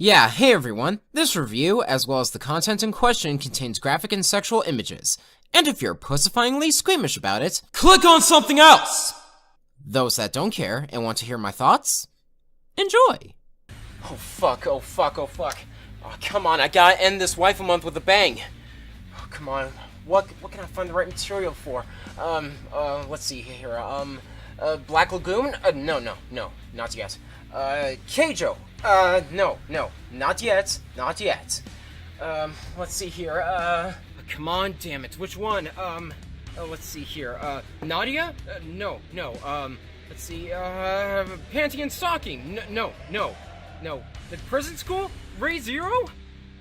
Yeah, hey everyone. This review, as well as the content in question, contains graphic and sexual images. And if you're pussifyingly squeamish about it, click on something else! Those that don't care and want to hear my thoughts, enjoy! Oh fuck, oh fuck, oh fuck. Oh, come on, I gotta end this Waifu Month with a bang. Oh, come on. What can I find the right material for? Let's see here. Black Lagoon? No, not yet. Keijo? No, not yet. Let's see here. Come on, damn it, which one? Let's see here. Nadia? No. Let's see, Panty and Stocking? No. The prison school? Ray Zero?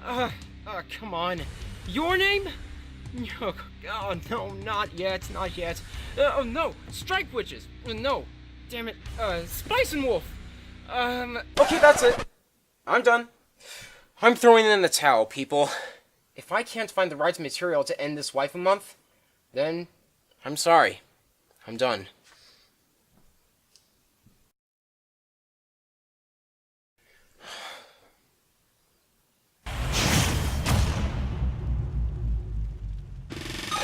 Come on. Your name? Oh, no, not yet. Oh, no, Strike Witches. No, damn it. Spice and Wolf. Okay, that's it. I'm done. I'm throwing in the towel, people. If I can't find the right material to end this Waifu Month, then I'm sorry. I'm done.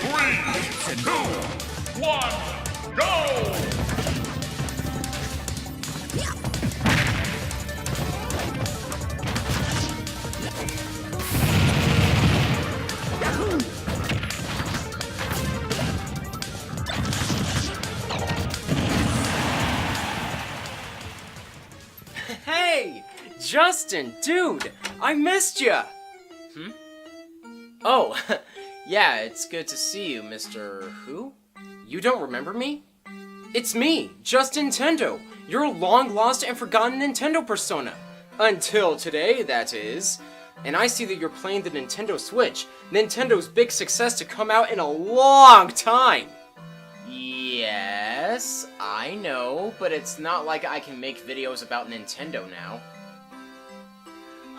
Three, two, one, go! Hey! Justin, dude! I missed ya! Oh, yeah, it's good to see you, Mr. Who? You don't remember me? It's me, Justinfinity, your long-lost and forgotten Nintendo persona. Until today, that is. And I see that you're playing the Nintendo Switch, Nintendo's big success to come out in a long time! Yes, I know, but it's not like I can make videos about Nintendo now.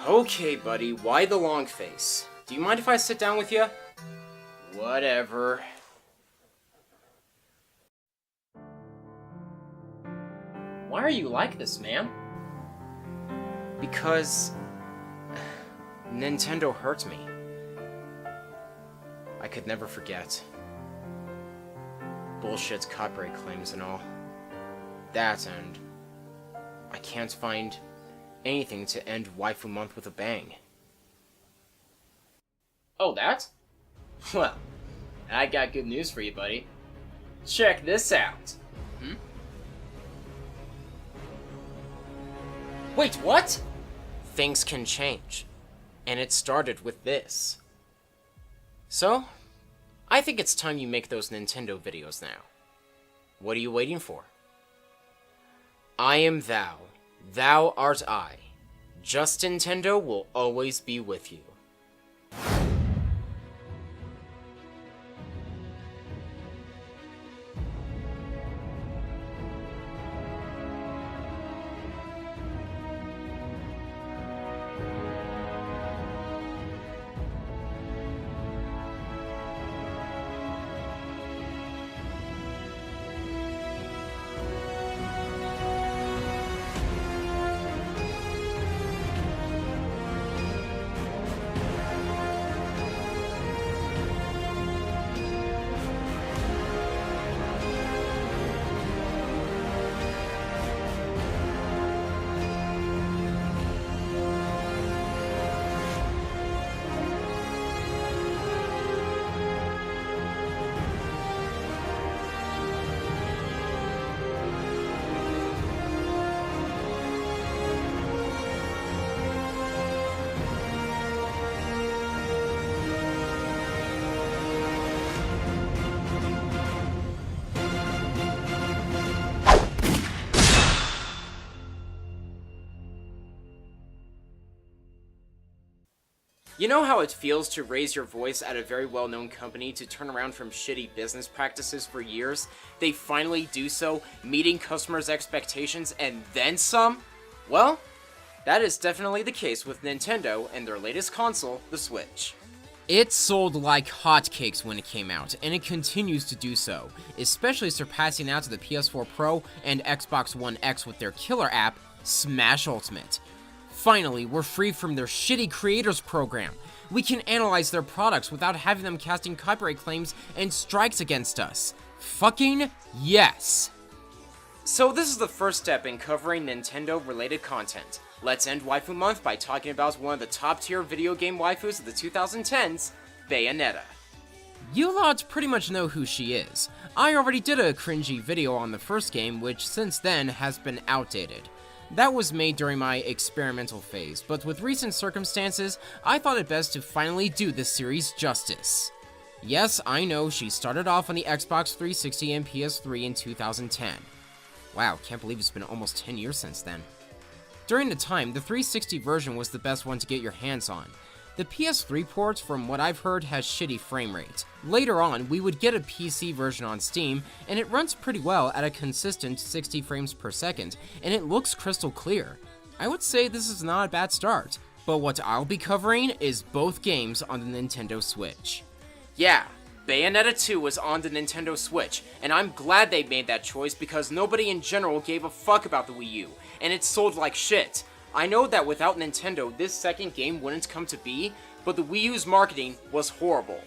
Okay, buddy, why the long face? Do you mind if I sit down with you? Whatever. Why are you like this, man? Because Nintendo hurt me. I could never forget. Bullshit's copyright claims and all. That, and I can't find anything to end Waifu Month with a bang. Oh, that? Well, I got good news for you, buddy. Check this out. Wait, what? Things can change. And it started with this. So, I think it's time you make those Nintendo videos now. What are you waiting for? I am thou. Thou art I. Justinfinity will always be with you. You know how it feels to raise your voice at a very well-known company to turn around from shitty business practices for years? They finally do so, meeting customers' expectations and then some? Well, that is definitely the case with Nintendo and their latest console, the Switch. It sold like hotcakes when it came out, and it continues to do so, especially surpassing out to the PS4 Pro and Xbox One X with their killer app, Smash Ultimate. Finally, we're free from their shitty creators program. We can analyze their products without having them casting copyright claims and strikes against us. Fucking yes! So this is the first step in covering Nintendo-related content. Let's end Waifu Month by talking about one of the top-tier video game waifus of the 2010s, Bayonetta. You lots pretty much know who she is. I already did a cringy video on the first game, which since then has been outdated. That was made during my experimental phase, but with recent circumstances, I thought it best to finally do this series justice. Yes, I know she started off on the Xbox 360 and PS3 in 2010. Wow, can't believe it's been almost 10 years since then. During the time, the 360 version was the best one to get your hands on. The PS3 port, from what I've heard, has shitty frame rate. Later on, we would get a PC version on Steam, and it runs pretty well at a consistent 60 frames per second, and it looks crystal clear. I would say this is not a bad start, but what I'll be covering is both games on the Nintendo Switch. Yeah, Bayonetta 2 was on the Nintendo Switch, and I'm glad they made that choice because nobody in general gave a fuck about the Wii U, and it sold like shit. I know that without Nintendo, this second game wouldn't come to be, but the Wii U's marketing was horrible.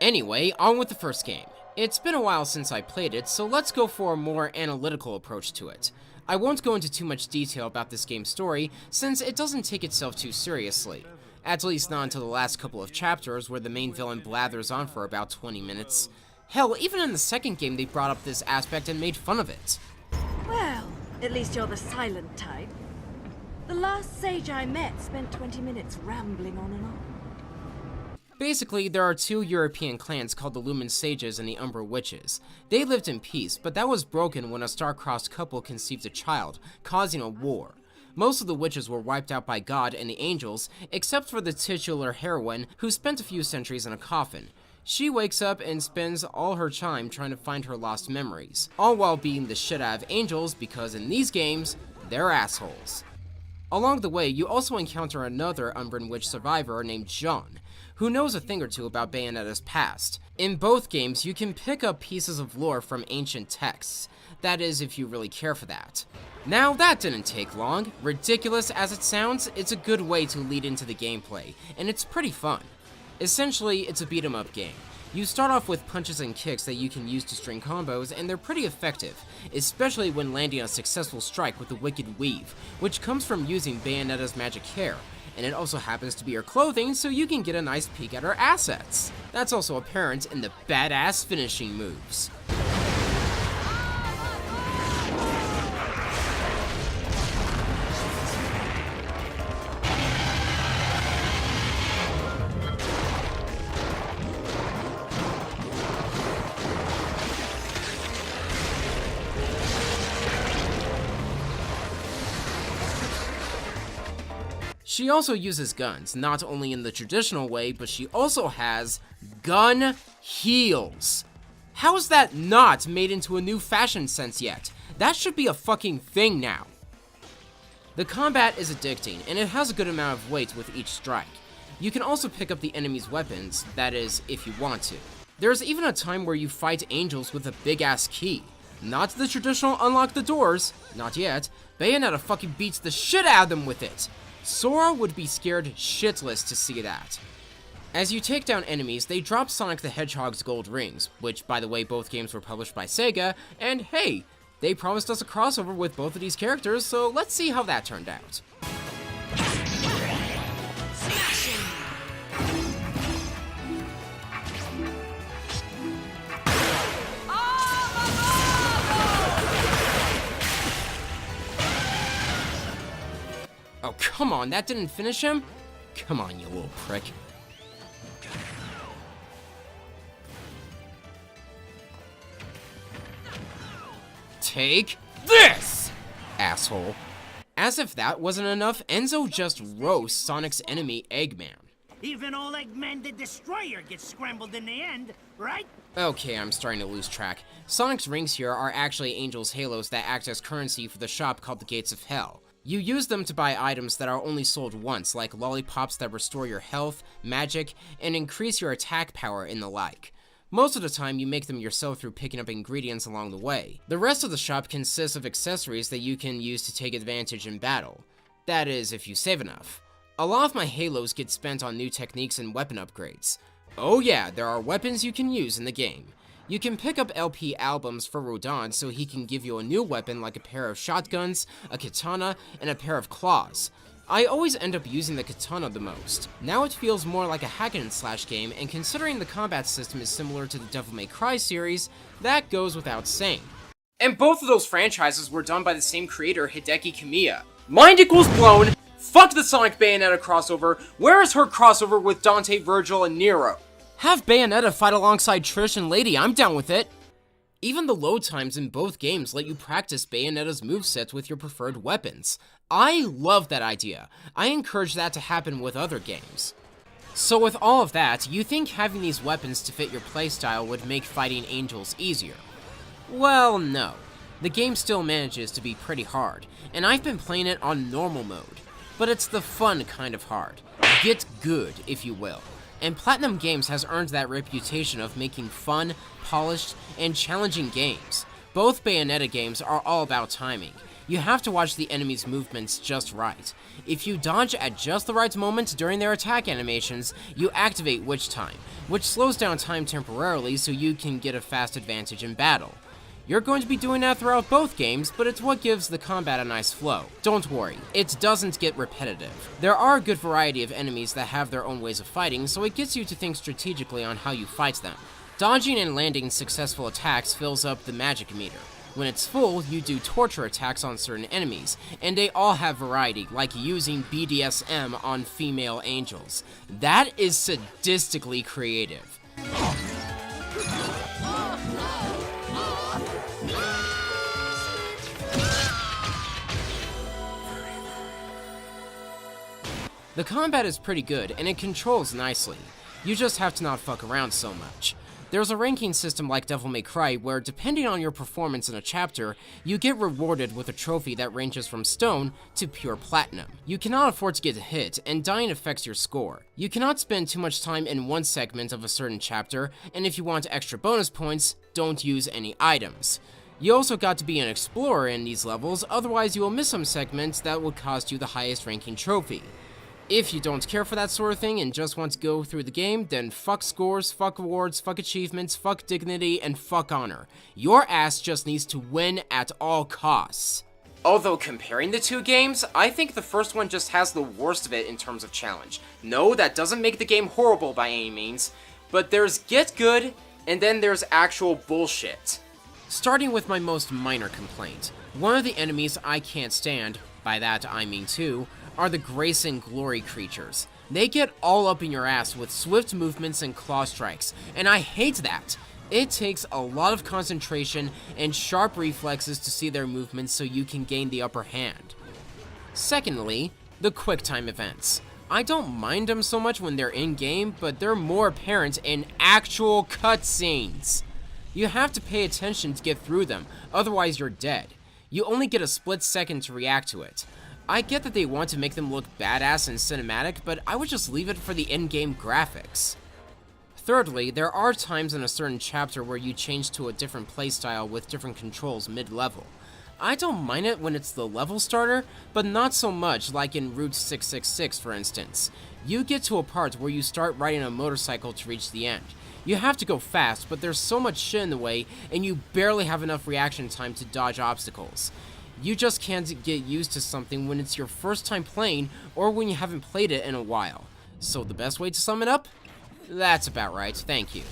Anyway, on with the first game. It's been a while since I played it, so let's go for a more analytical approach to it. I won't go into too much detail about this game's story, since it doesn't take itself too seriously. At least not until the last couple of chapters, where the main villain blathers on for about 20 minutes. Hell, even in the second game they brought up this aspect and made fun of it. Well, at least you're the silent type. The last sage I met spent 20 minutes rambling on and on. Basically, there are two European clans called the Lumen Sages and the Umbra Witches. They lived in peace, but that was broken when a star-crossed couple conceived a child, causing a war. Most of the witches were wiped out by God and the angels, except for the titular heroine, who spent a few centuries in a coffin. She wakes up and spends all her time trying to find her lost memories, all while beating the shit out of angels because in these games, they're assholes. Along the way, you also encounter another Umbran Witch survivor named Jean, who knows a thing or two about Bayonetta's past. In both games, you can pick up pieces of lore from ancient texts. That is, if you really care for that. Now, that didn't take long. Ridiculous as it sounds, it's a good way to lead into the gameplay, and it's pretty fun. Essentially, it's a beat-em-up game. You start off with punches and kicks that you can use to string combos, and they're pretty effective, especially when landing a successful strike with the Wicked Weave, which comes from using Bayonetta's magic hair, and it also happens to be her clothing, so you can get a nice peek at her assets. That's also apparent in the badass finishing moves. She also uses guns, not only in the traditional way, but she also has gun heals. How is that not made into a new fashion sense yet? That should be a fucking thing now. The combat is addicting, and it has a good amount of weight with each strike. You can also pick up the enemy's weapons, that is, if you want to. There's even a time where you fight angels with a big-ass key. Not the traditional unlock the doors, not yet. Bayonetta fucking beats the shit out of them with it. Sora would be scared shitless to see that. As you take down enemies, they drop Sonic the Hedgehog's gold rings, which, by the way, both games were published by Sega, and hey, they promised us a crossover with both of these characters, so let's see how that turned out. Oh, come on, that didn't finish him? Come on, you little prick. Take this, asshole. As if that wasn't enough, Enzo just roasts Sonic's enemy, Eggman. Even old Eggman the Destroyer gets scrambled in the end, right? Okay, I'm starting to lose track. Sonic's rings here are actually Angel's halos that act as currency for the shop called the Gates of Hell. You use them to buy items that are only sold once, like lollipops that restore your health, magic, and increase your attack power and the like. Most of the time, you make them yourself through picking up ingredients along the way. The rest of the shop consists of accessories that you can use to take advantage in battle. That is, if you save enough. A lot of my halos get spent on new techniques and weapon upgrades. Oh yeah, there are weapons you can use in the game. You can pick up LP albums for Rodin so he can give you a new weapon like a pair of shotguns, a katana, and a pair of claws. I always end up using the katana the most. Now it feels more like a hack and slash game, and considering the combat system is similar to the Devil May Cry series, that goes without saying. And both of those franchises were done by the same creator, Hideki Kamiya. Mind equals blown, fuck the Sonic Bayonetta crossover, where is her crossover with Dante, Virgil, and Nero? Have Bayonetta fight alongside Trish and Lady, I'm down with it. Even the load times in both games let you practice Bayonetta's movesets with your preferred weapons. I love that idea. I encourage that to happen with other games. So with all of that, you think having these weapons to fit your playstyle would make fighting angels easier? Well, no. The game still manages to be pretty hard, and I've been playing it on normal mode. But it's the fun kind of hard. Get good, if you will. And Platinum Games has earned that reputation of making fun, polished, and challenging games. Both Bayonetta games are all about timing. You have to watch the enemy's movements just right. If you dodge at just the right moment during their attack animations, you activate Witch Time, which slows down time temporarily so you can get a fast advantage in battle. You're going to be doing that throughout both games, but it's what gives the combat a nice flow. Don't worry, it doesn't get repetitive. There are a good variety of enemies that have their own ways of fighting, so it gets you to think strategically on how you fight them. Dodging and landing successful attacks fills up the magic meter. When it's full, you do torture attacks on certain enemies, and they all have variety, like using BDSM on female angels. That is sadistically creative. The combat is pretty good, and it controls nicely. You just have to not fuck around so much. There's a ranking system like Devil May Cry where, depending on your performance in a chapter, you get rewarded with a trophy that ranges from stone to pure platinum. You cannot afford to get hit, and dying affects your score. You cannot spend too much time in one segment of a certain chapter, and if you want extra bonus points, don't use any items. You also got to be an explorer in these levels, otherwise you will miss some segments that will cost you the highest ranking trophy. If you don't care for that sort of thing and just want to go through the game, then fuck scores, fuck awards, fuck achievements, fuck dignity, and fuck honor. Your ass just needs to win at all costs. Although comparing the two games, I think the first one just has the worst of it in terms of challenge. No, that doesn't make the game horrible by any means, but there's get good, and then there's actual bullshit. Starting with my most minor complaint, one of the enemies I can't stand, by that I mean two, are the Grace and Glory creatures. They get all up in your ass with swift movements and claw strikes, and I hate that. It takes a lot of concentration and sharp reflexes to see their movements so you can gain the upper hand. Secondly, the QuickTime events. I don't mind them so much when they're in-game, but they're more apparent in actual cutscenes. You have to pay attention to get through them, otherwise you're dead. You only get a split second to react to it. I get that they want to make them look badass and cinematic, but I would just leave it for the in-game graphics. Thirdly, there are times in a certain chapter where you change to a different playstyle with different controls mid-level. I don't mind it when it's the level starter, but not so much like in Route 666 for instance. You get to a part where you start riding a motorcycle to reach the end. You have to go fast, but there's so much shit in the way, and you barely have enough reaction time to dodge obstacles. You just can't get used to something when it's your first time playing or when you haven't played it in a while. So the best way to sum it up? That's about right, thank you.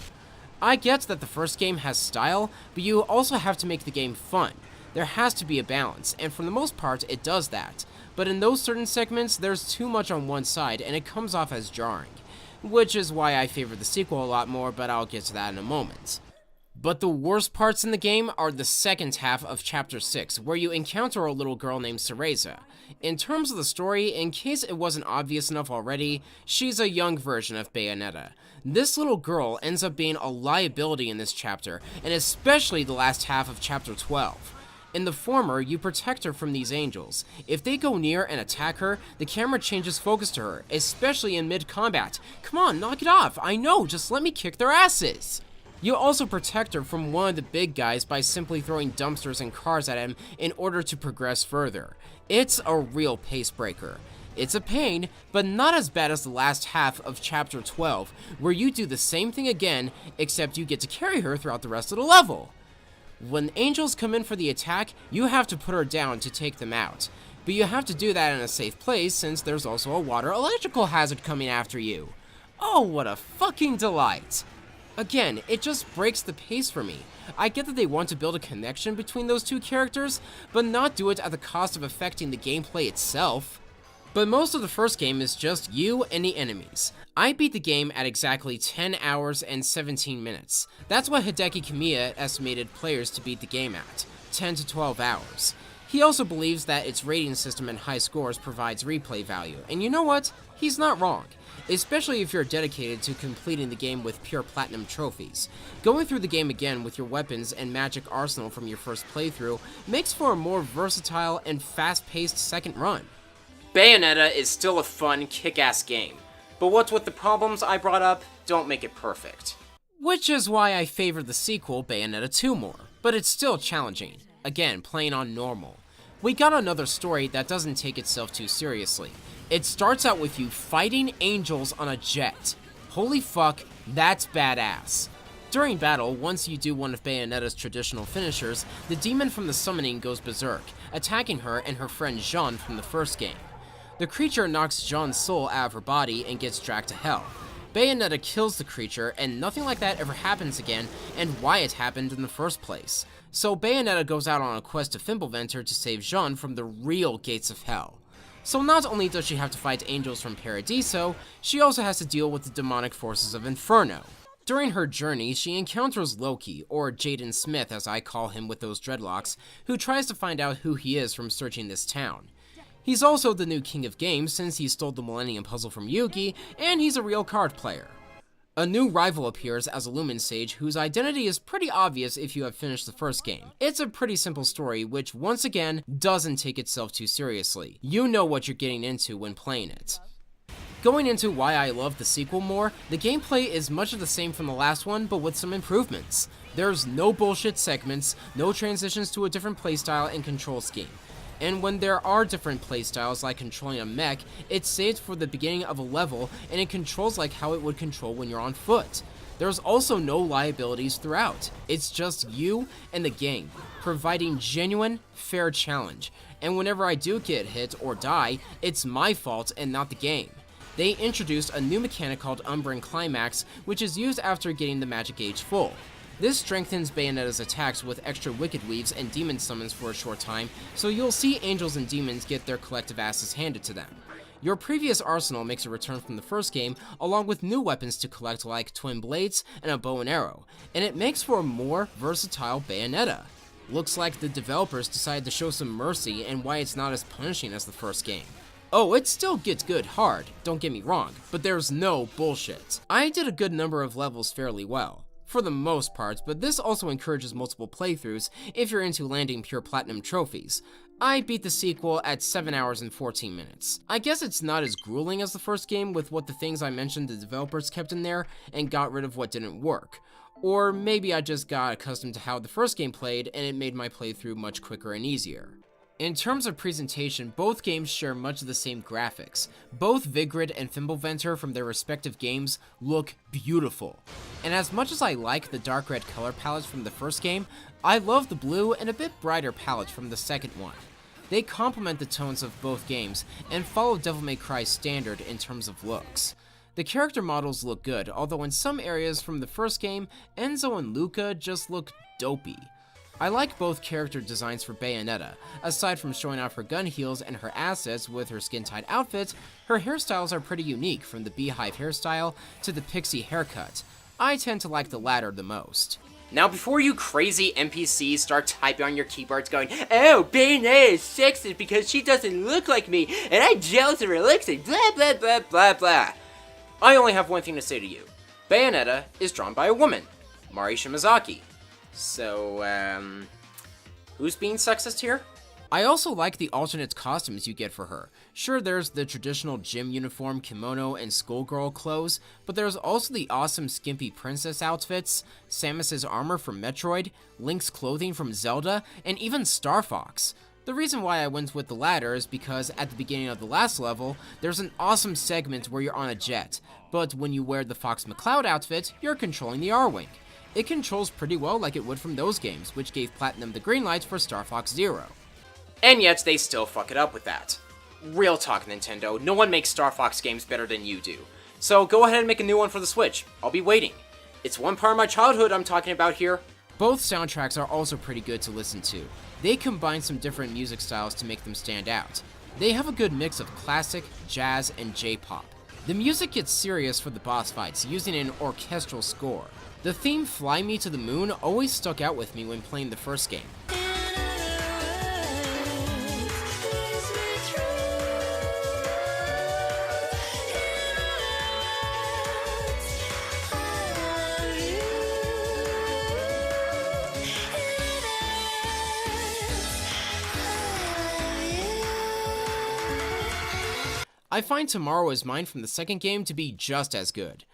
I get that the first game has style, but you also have to make the game fun. There has to be a balance, and for the most part it does that. But in those certain segments, there's too much on one side and it comes off as jarring. Which is why I favor the sequel a lot more, but I'll get to that in a moment. But the worst parts in the game are the second half of Chapter 6, where you encounter a little girl named Cereza. In terms of the story, in case it wasn't obvious enough already, she's a young version of Bayonetta. This little girl ends up being a liability in this chapter, and especially the last half of Chapter 12. In the former, you protect her from these angels. If they go near and attack her, the camera changes focus to her, especially in mid-combat. Come on, knock it off, I know, just let me kick their asses! You also protect her from one of the big guys by simply throwing dumpsters and cars at him in order to progress further. It's a real pace breaker. It's a pain, but not as bad as the last half of Chapter 12, where you do the same thing again, except you get to carry her throughout the rest of the level. When angels come in for the attack, you have to put her down to take them out. But you have to do that in a safe place since there's also a water electrical hazard coming after you. Oh, what a fucking delight. Again, it just breaks the pace for me. I get that they want to build a connection between those two characters, but not do it at the cost of affecting the gameplay itself. But most of the first game is just you and the enemies. I beat the game at exactly 10 hours and 17 minutes. That's what Hideki Kamiya estimated players to beat the game at, 10 to 12 hours. He also believes that its rating system and high scores provides replay value, and you know what? He's not wrong. Especially if you're dedicated to completing the game with pure platinum trophies. Going through the game again with your weapons and magic arsenal from your first playthrough makes for a more versatile and fast-paced second run. Bayonetta is still a fun, kick-ass game, but what's with the problems I brought up don't make it perfect. Which is why I favor the sequel, Bayonetta 2, more, but it's still challenging. Again, playing on normal. We got another story that doesn't take itself too seriously. It starts out with you fighting angels on a jet. Holy fuck, that's badass. During battle, once you do one of Bayonetta's traditional finishers, the demon from the summoning goes berserk, attacking her and her friend Jean from the first game. The creature knocks Jean's soul out of her body and gets dragged to hell. Bayonetta kills the creature, and nothing like that ever happens again, and why it happened in the first place. So Bayonetta goes out on a quest to Fimbulventer to save Jean from the real gates of hell. So not only does she have to fight angels from Paradiso, she also has to deal with the demonic forces of Inferno. During her journey, she encounters Loki, or Jaden Smith as I call him with those dreadlocks, who tries to find out who he is from searching this town. He's also the new king of games since he stole the Millennium Puzzle from Yugi, and he's a real card player. A new rival appears as a Lumen Sage whose identity is pretty obvious if you have finished the first game. It's a pretty simple story which, once again, doesn't take itself too seriously. You know what you're getting into when playing it. Going into why I love the sequel more, the gameplay is much of the same from the last one, but with some improvements. There's no bullshit segments, no transitions to a different playstyle and control scheme. And when there are different playstyles like controlling a mech, it's saved for the beginning of a level and it controls like how it would control when you're on foot. There's also no liabilities throughout. It's just you and the game, providing genuine, fair challenge. And whenever I do get hit or die, it's my fault and not the game. They introduced a new mechanic called Umbran Climax, which is used after getting the magic gauge full. This strengthens Bayonetta's attacks with extra Wicked Weaves and Demon Summons for a short time, so you'll see angels and demons get their collective asses handed to them. Your previous arsenal makes a return from the first game, along with new weapons to collect like Twin Blades and a bow and arrow, and it makes for a more versatile Bayonetta. Looks like the developers decided to show some mercy and why it's not as punishing as the first game. Oh, it still gets good hard, don't get me wrong, but there's no bullshit. I did a good number of levels fairly well. For the most part, but this also encourages multiple playthroughs if you're into landing pure platinum trophies. I beat the sequel at 7 hours and 14 minutes. I guess it's not as grueling as the first game with what the things I mentioned the developers kept in there and got rid of what didn't work. Or maybe I just got accustomed to how the first game played and it made my playthrough much quicker and easier. In terms of presentation, both games share much of the same graphics. Both Vigrid and Fimbulventer from their respective games look beautiful. And as much as I like the dark red color palettes from the first game, I love the blue and a bit brighter palettes from the second one. They complement the tones of both games and follow Devil May Cry's standard in terms of looks. The character models look good, although in some areas from the first game, Enzo and Luca just look dopey. I like both character designs for Bayonetta. Aside from showing off her gun heels and her assets with her skin-tight outfits, her hairstyles are pretty unique, from the beehive hairstyle to the pixie haircut. I tend to like the latter the most. Now before you crazy NPCs start typing on your keyboards going, "Oh, Bayonetta is sexist because she doesn't look like me, and I'm jealous of her looks and blah blah blah blah blah," I only have one thing to say to you. Bayonetta is drawn by a woman, Mari Shimazaki. So, who's being sexist here? I also like the alternate costumes you get for her. Sure, there's the traditional gym uniform, kimono, and schoolgirl clothes, but there's also the awesome skimpy princess outfits, Samus's armor from Metroid, Link's clothing from Zelda, and even Star Fox. The reason why I went with the latter is because at the beginning of the last level, there's an awesome segment where you're on a jet, but when you wear the Fox McCloud outfit, you're controlling the R-Wing. It controls pretty well like it would from those games, which gave Platinum the green light for Star Fox Zero. And yet, they still fuck it up with that. Real talk, Nintendo, no one makes Star Fox games better than you do. So go ahead and make a new one for the Switch. I'll be waiting. It's one part of my childhood I'm talking about here. Both soundtracks are also pretty good to listen to. They combine some different music styles to make them stand out. They have a good mix of classic, jazz, and J-pop. The music gets serious for the boss fights, using an orchestral score. The theme Fly Me to the Moon always stuck out with me when playing the first game. I find Tomorrow Is Mine from the second game to be just as good.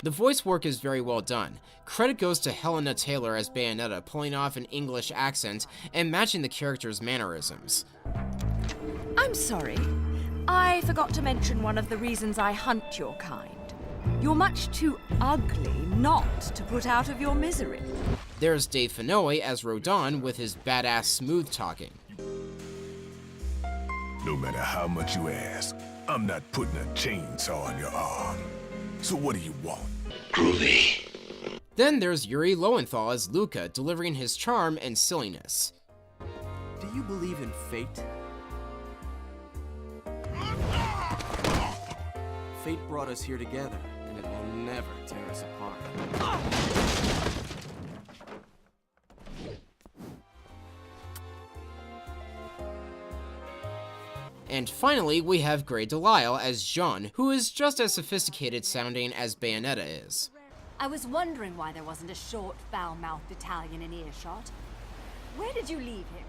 The voice work is very well done. Credit goes to Helena Taylor as Bayonetta, pulling off an English accent and matching the character's mannerisms. I'm sorry. I forgot to mention one of the reasons I hunt your kind. You're much too ugly not to put out of your misery. There's Dave Fennoy as Rodon with his badass smooth talking. No matter how much you ask, I'm not putting a chainsaw on your arm. So what do you want? Groovy. Then there's Yuri Lowenthal as Luca, delivering his charm and silliness. Do you believe in fate? Fate brought us here together, and it will never tear us apart. And finally, we have Grey Delisle as Jean, who is just as sophisticated sounding as Bayonetta is. I was wondering why there wasn't a short, foul-mouthed Italian in earshot. Where did you leave him?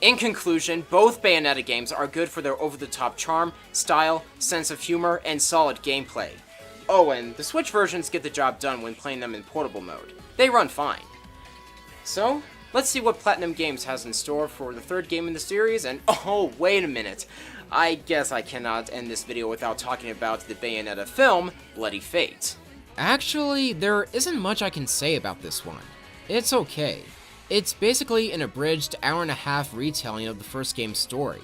In conclusion, both Bayonetta games are good for their over-the-top charm, style, sense of humor, and solid gameplay. Oh, and the Switch versions get the job done when playing them in portable mode. They run fine. So, let's see what Platinum Games has in store for the third game in the series, and oh, wait a minute. I guess I cannot end this video without talking about the Bayonetta film, Bloody Fate. Actually, there isn't much I can say about this one. It's okay. It's basically an abridged hour-and-a-half retelling of the first game's story.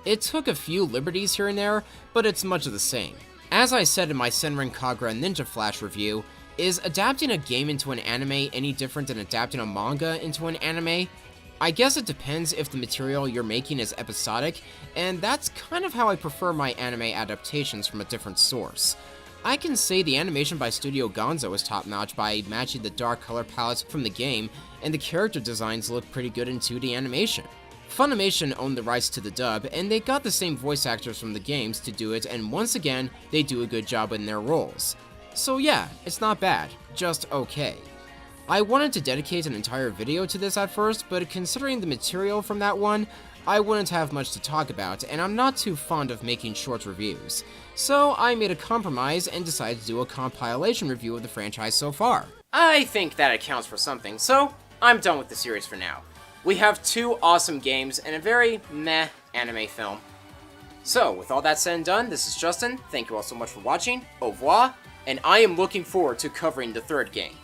It took a few liberties here and there, but it's much of the same. As I said in my Senran Kagura Ninja Flash review, is adapting a game into an anime any different than adapting a manga into an anime? I guess it depends if the material you're making is episodic, and that's kind of how I prefer my anime adaptations from a different source. I can say the animation by Studio Gonzo is top-notch by matching the dark color palettes from the game, and the character designs look pretty good in 2D animation. Funimation owned the rights to the dub, and they got the same voice actors from the games to do it, and once again, they do a good job in their roles. So yeah, it's not bad, just okay. I wanted to dedicate an entire video to this at first, but considering the material from that one, I wouldn't have much to talk about, and I'm not too fond of making short reviews. So I made a compromise and decided to do a compilation review of the franchise so far. I think that accounts for something, so I'm done with the series for now. We have 2 awesome games and a very meh anime film. So, with all that said and done, this is Justin, thank you all so much for watching, au revoir, and I am looking forward to covering the third game.